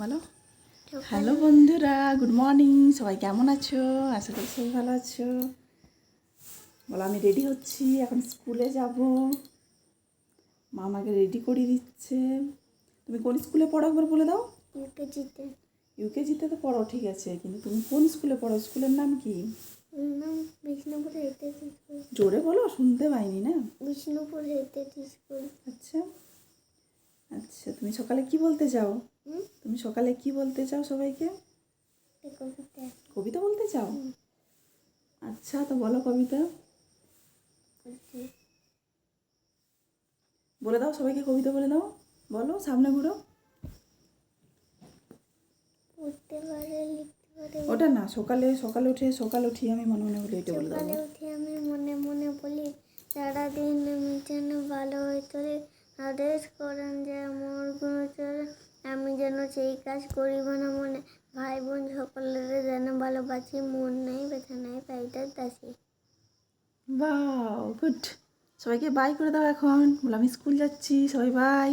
বলো। হ্যালো বন্ধুরা, good morning. সবাই কেমন আছো? আশা করি সবাই ভালো আছো। বলো, আমি রেডি হচ্ছি, এখন স্কুলে যাব। মা আমাকে রেডি করিয়ে দিচ্ছে। তুমি কোন স্কুলে পড়ো একবার বলে দাও। ইউকেজিতে। ইউকেজিতে তো পড়ো, ঠিক আছে, কিন্তু তুমি কোন স্কুলে পড়ো? স্কুলের নাম কি? Bishnupur heritage school. জোরে বলো, শুনতে পাইনি না। Bishnupur heritage school. আচ্ছা আচ্ছা, তুমি সকালে কি বলতে চাও? তুমি সকালে কি বলতে চাও সবাইকে? কবিতা। কবিতা বলতে চাও? আচ্ছা, তো বলো কবিতা। বলে দাও সবাইকে, কবিতা বলে দাও। বলো, সামনে ঘুরো। পড়তে পারে, লিখতে পারে। ওটা না, সকালে সকালে উঠি আমি মনে মনে বলি, এটা বলে দাও। সকালে উঠে আমি মনে মনে বলি, সারাদিন আমি যেন ভালো হয়ে চলি। আদেশ করেন যে আমার গুণচরে, আমি যেন সেই কাজ করিব না মনে। ভাই বোন সকলের যেন ভালোবাসি, মন নেই ব্যথা নেই পাইটার দাসী। বাহ, গুড। সবাইকে বাই করে দাও এখন। বলো, আমি স্কুল যাচ্ছি, সবাই বাই।